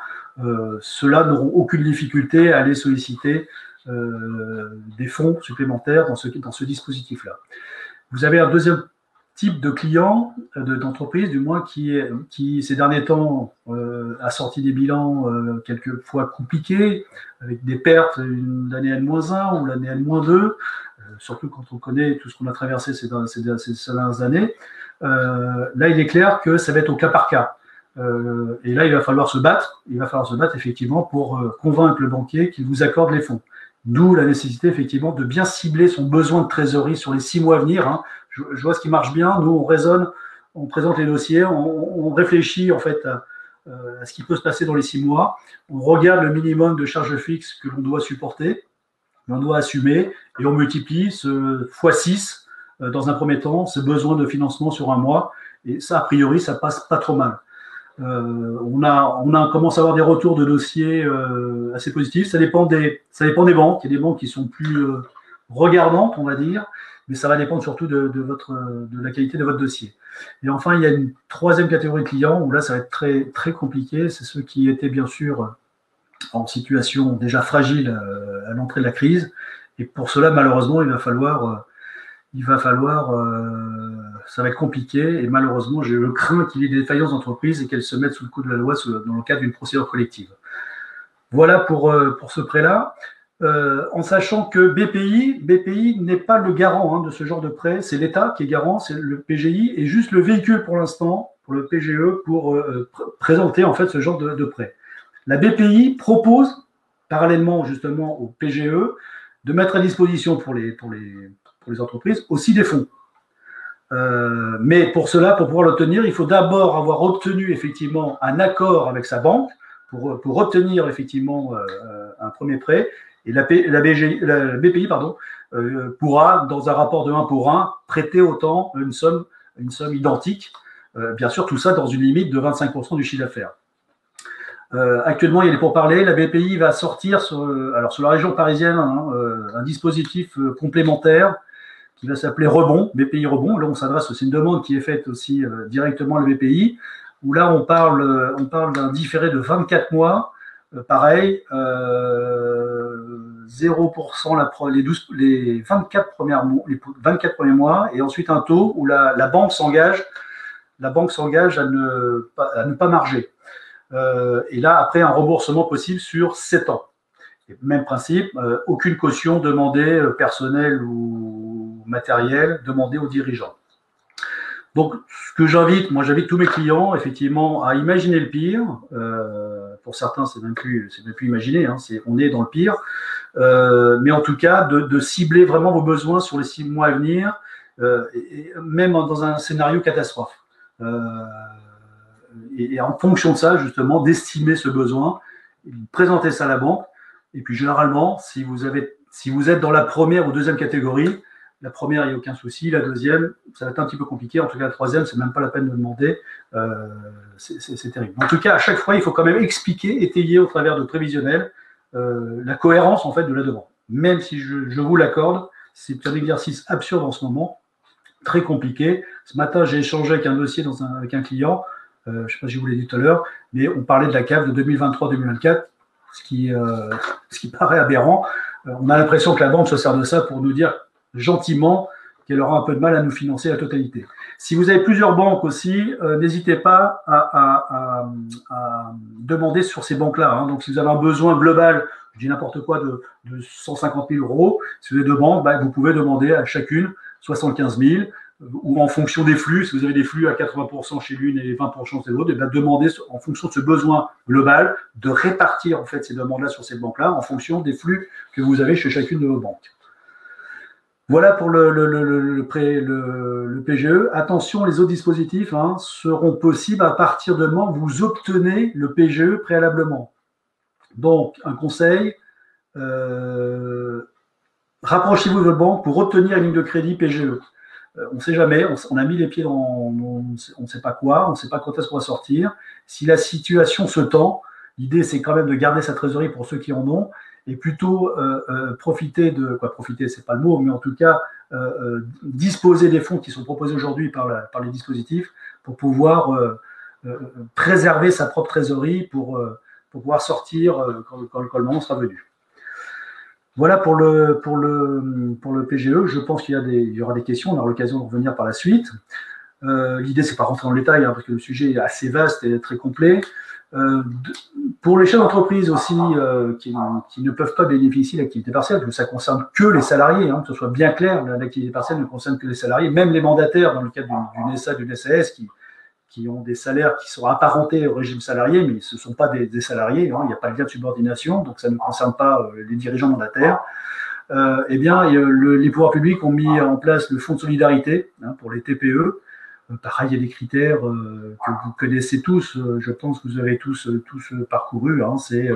Ceux-là n'auront aucune difficulté à aller solliciter des fonds supplémentaires dans ce dispositif-là. Vous avez un deuxième type de client, d'entreprise, du moins, qui ces derniers temps a sorti des bilans quelquefois compliqués, avec des pertes l'année N-1 ou l'année N-2, surtout quand on connaît tout ce qu'on a traversé ces dernières années. Là, il est clair que ça va être au cas par cas. Et là, il va falloir se battre effectivement pour convaincre le banquier qu'il vous accorde les fonds. D'où la nécessité effectivement de bien cibler son besoin de trésorerie sur les 6 mois à venir, hein. Je vois ce qui marche bien. Nous, on raisonne, on présente les dossiers, on réfléchit en fait à ce qui peut se passer dans les 6 mois. On regarde le minimum de charges fixes que l'on doit supporter, que l'on doit assumer, et on multiplie ce x6 dans un premier temps, ce besoin de financement sur un mois. Et ça, a priori, ça passe pas trop mal. On commence à avoir des retours de dossiers assez positifs. Ça dépend des banques. Il y a des banques qui sont plus regardantes, on va dire, mais ça va dépendre surtout de la qualité de votre dossier. Et enfin, il y a une troisième catégorie de clients où là, ça va être très, très compliqué. C'est ceux qui étaient bien sûr en situation déjà fragile à l'entrée de la crise. Et pour cela, malheureusement, ça va être compliqué. Et malheureusement, je crains qu'il y ait des défaillances d'entreprise et qu'elles se mettent sous le coup de la loi dans le cadre d'une procédure collective. Voilà pour ce prêt-là. En sachant que BPI n'est pas le garant, hein, de ce genre de prêt, c'est l'État qui est garant, c'est le PGI, et juste le véhicule pour l'instant, pour le PGE, pour présenter en fait ce genre de prêt. La BPI propose, parallèlement justement au PGE, de mettre à disposition pour les entreprises aussi des fonds. Mais pour cela, pour pouvoir l'obtenir, il faut d'abord avoir obtenu effectivement un accord avec sa banque pour obtenir effectivement un premier prêt. Et la BPI pourra, dans un rapport de 1 pour 1, prêter autant une somme identique. Bien sûr, tout ça dans une limite de 25% du chiffre d'affaires. Actuellement, il y a des pourparlers. La BPI va sortir sur la région parisienne, hein, un dispositif complémentaire qui va s'appeler Rebond, BPI Rebond. Là, on s'adresse, c'est une demande qui est faite aussi directement à la BPI, où là, on parle d'un différé de 24 mois. Pareil, 0% les 24 premiers mois, et ensuite un taux où la banque s'engage à ne pas marger. Et là, après, un remboursement possible sur 7 ans. Même principe, aucune caution demandée personnelle ou matérielle demandée aux dirigeants. Donc, ce que j'invite tous mes clients, effectivement, à imaginer le pire. Pour certains, c'est même plus imaginer, hein, on est dans le pire. Mais en tout cas, de cibler vraiment vos besoins sur les 6 mois à venir, et même dans un scénario catastrophe. Et en fonction de ça, justement, d'estimer ce besoin, de présenter ça à la banque. Et puis, généralement, si vous êtes dans la première ou deuxième catégorie, la première, il n'y a aucun souci. La deuxième, ça va être un petit peu compliqué. En tout cas, la troisième, c'est même pas la peine de demander. C'est terrible. En tout cas, à chaque fois, il faut quand même expliquer, étayer au travers de prévisionnels la cohérence en fait de la demande. Même si je vous l'accorde, c'est un exercice absurde en ce moment, très compliqué. Ce matin, j'ai échangé avec un dossier avec un client. Je ne sais pas si je vous l'ai dit tout à l'heure, mais on parlait de la CAF de 2023-2024, ce qui paraît aberrant. On a l'impression que la banque se sert de ça pour nous dire gentiment qu'elle aura un peu de mal à nous financer la totalité. Si vous avez plusieurs banques aussi, n'hésitez pas à demander sur ces banques-là. Hein. Donc, si vous avez un besoin global, je dis n'importe quoi, de 150 000 euros, si vous avez deux banques, vous pouvez demander à chacune 75 000, ou en fonction des flux, si vous avez des flux à 80% chez l'une et 20% chez l'autre, demandez en fonction de ce besoin global de répartir en fait ces demandes-là sur ces banques-là en fonction des flux que vous avez chez chacune de vos banques. Voilà pour le PGE. Attention, les autres dispositifs seront possibles à partir du moment où vous obtenez le PGE préalablement. Donc, un conseil, rapprochez-vous de votre banque pour obtenir une ligne de crédit PGE. On ne sait jamais, on a mis les pieds dans on ne sait pas quoi, on ne sait pas quand est-ce qu'on va sortir. Si la situation se tend, l'idée c'est quand même de garder sa trésorerie pour ceux qui en ont, et plutôt profiter, c'est pas le mot, mais en tout cas disposer des fonds qui sont proposés aujourd'hui par les dispositifs pour pouvoir préserver sa propre trésorerie pour pouvoir sortir quand le moment sera venu. Voilà pour le PGE. Je pense qu'il y aura des questions, on aura l'occasion de revenir par la suite. L'idée, c'est pas rentrer dans le détail, parce que le sujet est assez vaste et très complet. Pour les chefs d'entreprise aussi qui ne peuvent pas bénéficier de l'activité partielle, parce que ça concerne que les salariés, que ce soit bien clair, l'activité partielle ne concerne que les salariés, même les mandataires dans le cadre d'une SA, d'une SAS qui ont des salaires qui sont apparentés au régime salarié, mais ce ne sont pas des salariés, il n'y a pas de lien de subordination, donc ça ne concerne pas les dirigeants mandataires. Eh bien, les pouvoirs publics ont mis en place le fonds de solidarité pour les TPE. Pareil, il y a des critères que vous connaissez tous, je pense que vous avez tous parcouru, c'est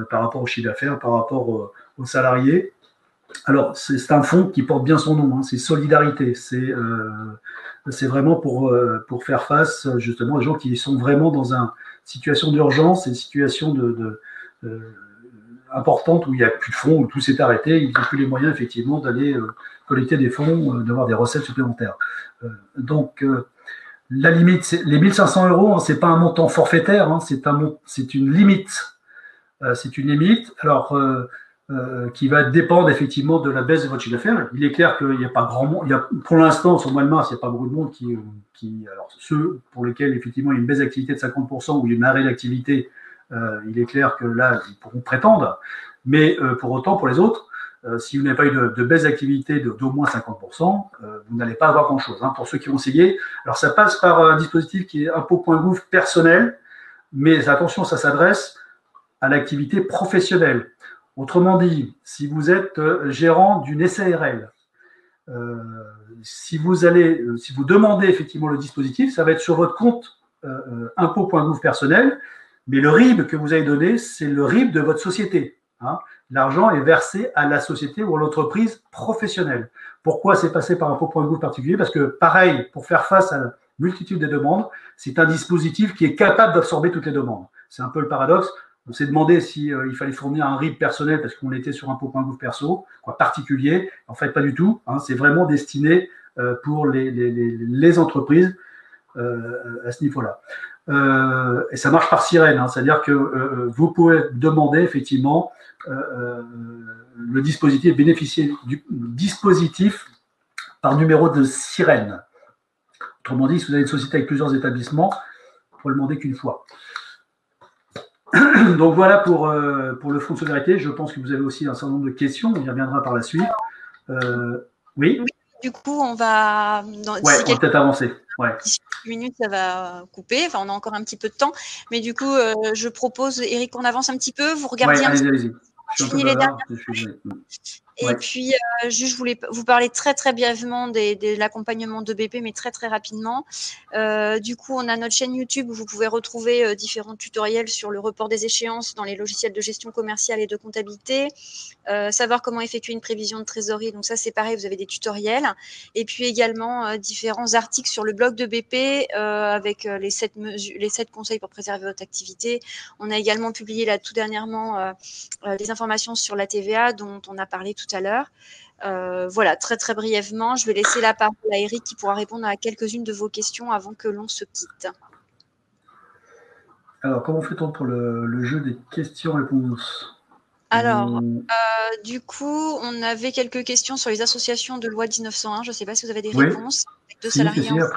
par rapport au chiffre d'affaires, par rapport aux salariés. Alors, c'est un fonds qui porte bien son nom, c'est Solidarité, c'est vraiment pour faire face justement aux gens qui sont vraiment dans une situation d'urgence, une situation importante où il n'y a plus de fonds, où tout s'est arrêté, ils n'ont plus les moyens effectivement d'aller collecter des fonds, d'avoir des recettes supplémentaires. Donc, la limite, les 1 500 €, ce n'est pas un montant forfaitaire, c'est une limite. C'est une limite. Alors, qui va dépendre effectivement de la baisse de votre chiffre d'affaires. Il est clair qu'il n'y a pas grand monde. Pour l'instant, sur le mois de mars, il n'y a pas beaucoup de monde alors ceux pour lesquels effectivement il y a une baisse d'activité de 50% ou il y a une arrêt d'activité, il est clair que là, ils pourront prétendre. Mais pour autant, pour les autres, si vous n'avez pas eu de baisse d'activité d'au moins 50%, vous n'allez pas avoir grand-chose. Pour ceux qui vont essayer, alors ça passe par un dispositif qui est impôt.gouv personnel, mais attention, ça s'adresse à l'activité professionnelle. Autrement dit, si vous êtes gérant d'une SARL, si vous demandez effectivement le dispositif, ça va être sur votre compte impôt.gouv personnel, mais le RIB que vous avez donné, c'est le RIB de votre société. L'argent est versé à la société ou à l'entreprise professionnelle. Pourquoi c'est passé par impôt.gouv particulier? Parce que pareil, pour faire face à la multitude des demandes, c'est un dispositif qui est capable d'absorber toutes les demandes. C'est un peu le paradoxe. On s'est demandé s'il fallait fournir un RIB personnel parce qu'on était sur impôt.gouv perso, particulier. En fait, pas du tout. C'est vraiment destiné pour les entreprises à ce niveau-là. Et ça marche par sirène, c'est-à-dire que vous pouvez demander effectivement le dispositif, bénéficier du dispositif par numéro de sirène. Autrement dit, si vous avez une société avec plusieurs établissements, il faut le demander qu'une fois. Donc voilà pour le Fonds de solidarité. Je pense que vous avez aussi un certain nombre de questions. On y reviendra par la suite. Oui. Du coup, on va on va peut-être avancer. D'ici quelques minutes, ça va couper. Enfin, on a encore un petit peu de temps. Mais du coup, je propose, Eric, qu'on avance un petit peu. Vous regardez un petit peu. Allez-y. Je suis un peu bavard. Et puis, juste, je voulais vous parler très, très brièvement de l'accompagnement de BP, mais très, très rapidement. Du coup, on a notre chaîne YouTube où vous pouvez retrouver différents tutoriels sur le report des échéances dans les logiciels de gestion commerciale et de comptabilité. Savoir comment effectuer une prévision de trésorerie. Donc ça, c'est pareil, vous avez des tutoriels. Et puis également différents articles sur le blog de BP avec les 7 conseils pour préserver votre activité. On a également publié là tout dernièrement des informations sur la TVA dont on a parlé tout à l'heure. Voilà, très très brièvement, je vais laisser la parole à Eric qui pourra répondre à quelques-unes de vos questions avant que l'on se quitte. Alors, comment fait-on pour le jeu des questions-réponses? Alors, du coup, on avait quelques questions sur les associations de loi 1901. Je ne sais pas si vous avez des réponses. Avec deux salariés. A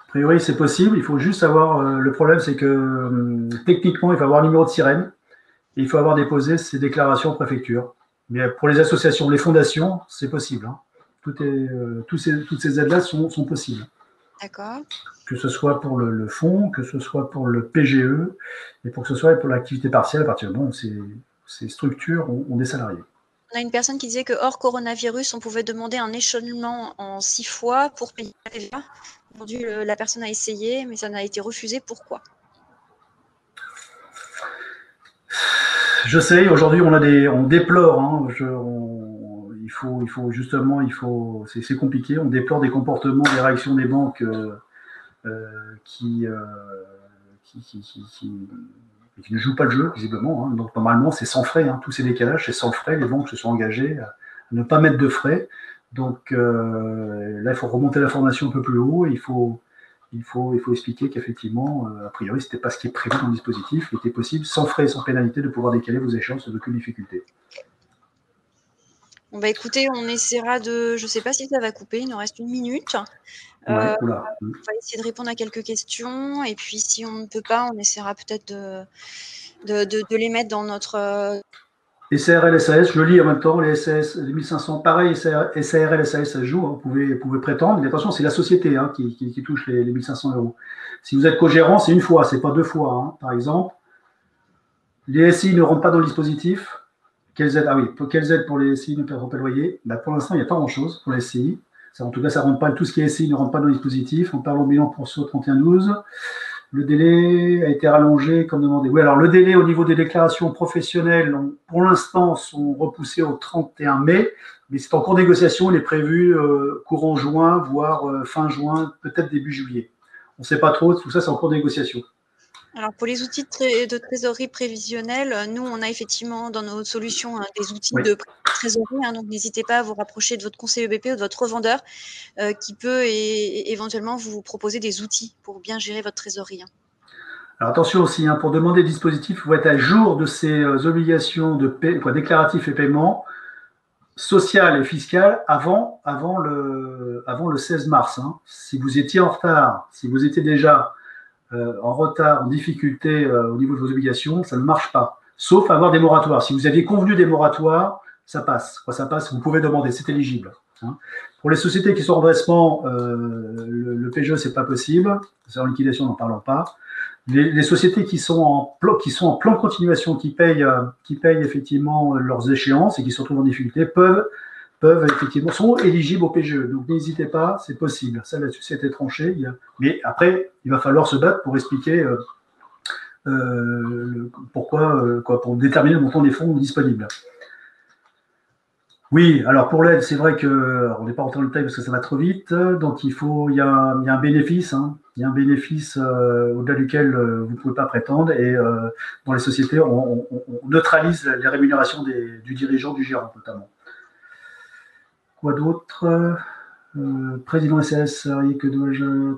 priori, c'est possible. Il faut juste savoir, le problème, c'est que techniquement, il faut avoir un numéro de sirène et il faut avoir déposé ses déclarations en préfecture. Mais pour les associations, les fondations, c'est possible. Hein. Toutes ces aides-là sont possibles. D'accord. Que ce soit pour le fonds, que ce soit pour le PGE et pour que ce soit pour l'activité partielle à partir du moment où ces structures ont des salariés. On a une personne qui disait que hors coronavirus, on pouvait demander un échelonnement en 6 fois pour payer la TVA. Aujourd'hui, la personne a essayé, mais ça n'a été refusé. Pourquoi? Je sais, aujourd'hui, on déplore. Hein, c'est compliqué. On déplore des comportements, des réactions des banques qui ne jouent pas le jeu, visiblement. Hein. Donc, normalement, c'est sans frais. Hein. Tous ces décalages, c'est sans frais. Les banques se sont engagées à ne pas mettre de frais. Donc, là, il faut remonter l'information un peu plus haut. Il faut expliquer qu'effectivement, a priori, ce n'était pas ce qui est prévu dans le dispositif. Il était possible, sans frais et sans pénalité, de pouvoir décaler vos échéances sans aucune difficulté. Bon, bah, écoutez, on essaiera de... Je ne sais pas si ça va couper. Il nous reste 1 minute. On va essayer de répondre à quelques questions. Et puis, si on ne peut pas, on essaiera peut-être de les mettre dans notre... Les SARL, SAS, je lis en même temps, les SAS, les 1500, pareil, SARL, SAS, ça se joue, hein, vous pouvez prétendre, mais attention, c'est la société hein, qui touche les 1500 €. Si vous êtes co-gérant, c'est une fois, c'est pas 2 fois. Hein. Par exemple, les SI ne rentrent pas dans le dispositif. Quelles aides pour les SI ne perdront pas le loyer? Pour l'instant, il n'y a pas grand-chose pour les SI. En tout cas, ça rentre pas, tout ce qui est SI ne rentre pas dans le dispositif. On parle au bilan pour ce 31-12. Le délai a été rallongé comme demandé. Oui, alors le délai au niveau des déclarations professionnelles, pour l'instant, sont repoussés au 31 mai, mais c'est en cours de négociation. Il est prévu courant juin, voire fin juin, peut-être début juillet. On ne sait pas trop, tout ça, c'est en cours de négociation. Alors, pour les outils de trésorerie prévisionnelle, nous, on a effectivement dans nos solutions des outils de trésorerie. Hein, donc, n'hésitez pas à vous rapprocher de votre conseiller EBP ou de votre revendeur qui peut éventuellement vous proposer des outils pour bien gérer votre trésorerie. Hein. Alors, attention aussi, hein, pour demander des dispositifs, il faut être à jour de ces obligations déclaratives et paiements sociales et fiscales avant le 16 mars. Hein. Si vous étiez en retard, si vous étiez déjà en retard, en difficulté au niveau de vos obligations, ça ne marche pas. Sauf avoir des moratoires. Si vous aviez convenu des moratoires, ça passe. Quoi, ça passe, vous pouvez demander, c'est éligible. Hein. Pour les sociétés qui sont en redressement, le PGE, c'est pas possible. C'est en liquidation, n'en parlons pas. Les sociétés qui sont en plan de continuation, qui payent effectivement leurs échéances et qui se retrouvent en difficulté, effectivement, sont éligibles au PGE. Donc, n'hésitez pas, c'est possible. Ça, là-dessus, c'était tranché. Mais après, il va falloir se battre pour expliquer pourquoi, pour déterminer le montant des fonds disponibles. Oui, alors pour l'aide, c'est vrai qu'on n'est pas rentré dans le détail parce que ça va trop vite. Donc, il y a un bénéfice. Hein. Il y a un bénéfice au-delà duquel vous ne pouvez pas prétendre. Et dans les sociétés, on neutralise les rémunérations du dirigeant, du gérant notamment. Quoi d'autre président SAS, salarié, que dois-je...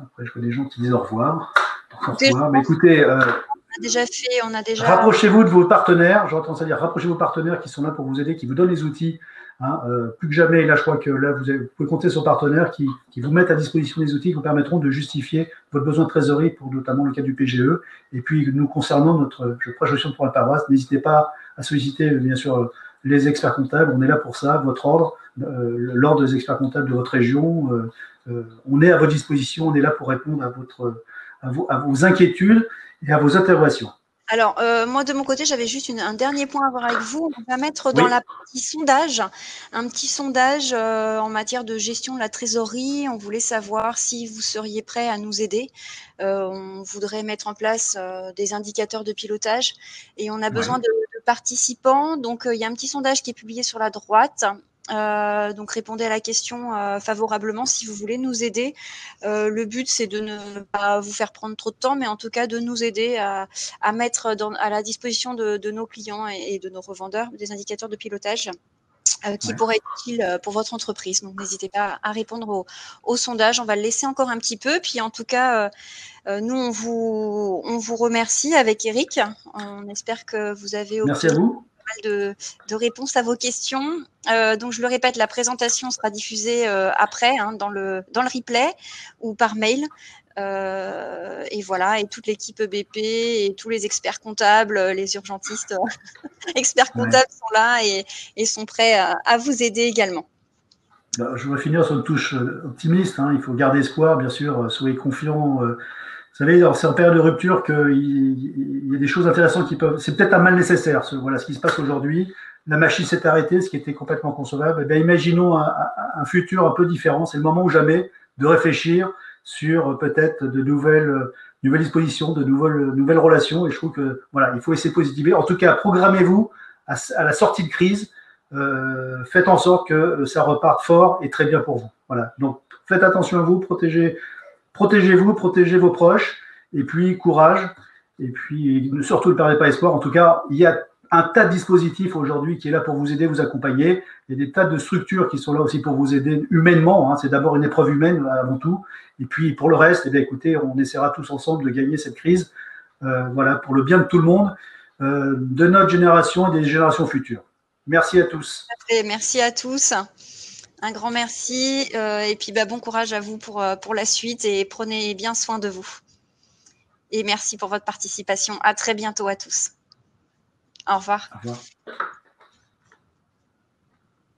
Après, je vois des gens qui disent au revoir. Au revoir. Mais écoutez... on a déjà... Rapprochez-vous de vos partenaires. J'aurais tendance à dire, rapprochez vos partenaires qui sont là pour vous aider, qui vous donnent les outils Hein, plus que jamais, là, je crois que là, vous pouvez compter sur partenaires qui vous mettent à disposition des outils qui vous permettront de justifier votre besoin de trésorerie pour notamment le cas du PGE. Et puis, nous concernant notre gestion pour la paroisse, n'hésitez pas à solliciter, bien sûr, les experts comptables. On est là pour ça, votre ordre, l'ordre des experts comptables de votre région. On est à votre disposition, on est là pour répondre à vos inquiétudes et à vos interrogations. Alors, moi, de mon côté, j'avais juste un dernier point à voir avec vous. On va mettre dans la partie sondage, un petit sondage en matière de gestion de la trésorerie. On voulait savoir si vous seriez prêt à nous aider. On voudrait mettre en place des indicateurs de pilotage et on a besoin de participants. Donc, il y a un petit sondage qui est publié sur la droite. Donc répondez à la question favorablement si vous voulez nous aider. Le but c'est de ne pas vous faire prendre trop de temps, mais en tout cas de nous aider à mettre à la disposition de nos clients et de nos revendeurs des indicateurs de pilotage qui pourraient être utiles pour votre entreprise. Donc n'hésitez pas à répondre au sondage. On va le laisser encore un petit peu. Puis en tout cas, nous on vous remercie avec Eric. On espère que vous avez Merci à vous. de réponses à vos questions. Donc, je le répète, la présentation sera diffusée après dans le replay ou par mail. Et voilà, et toute l'équipe EBP et tous les experts comptables, les urgentistes experts comptables sont là et sont prêts à vous aider également. Je voudrais finir sur une touche optimiste. Hein. Il faut garder espoir, bien sûr, soyez confiants. Vous savez, c'est en période de rupture qu'il y a des choses intéressantes qui peuvent. C'est peut-être un mal nécessaire. Voilà ce qui se passe aujourd'hui. La machine s'est arrêtée, ce qui était complètement concevable. Eh bien, imaginons un futur un peu différent. C'est le moment ou jamais de réfléchir sur peut-être de nouvelles dispositions, de nouvelles relations. Et je trouve que voilà, il faut essayer de positiver. En tout cas, programmez-vous à la sortie de crise. Faites en sorte que ça reparte fort et très bien pour vous. Voilà. Donc, faites attention à vous, protégez-vous, protégez vos proches, et puis courage, et puis surtout ne perdez pas espoir. En tout cas, il y a un tas de dispositifs aujourd'hui qui est là pour vous aider, vous accompagner. Il y a des tas de structures qui sont là aussi pour vous aider humainement. Hein. C'est d'abord une épreuve humaine avant tout. Et puis pour le reste, eh bien, écoutez, on essaiera tous ensemble de gagner cette crise. Voilà, pour le bien de tout le monde, de notre génération et des générations futures. Merci à tous. Merci à tous. Un grand merci et puis bon courage à vous pour la suite et prenez bien soin de vous. Et merci pour votre participation. À très bientôt à tous. Au revoir. Au revoir.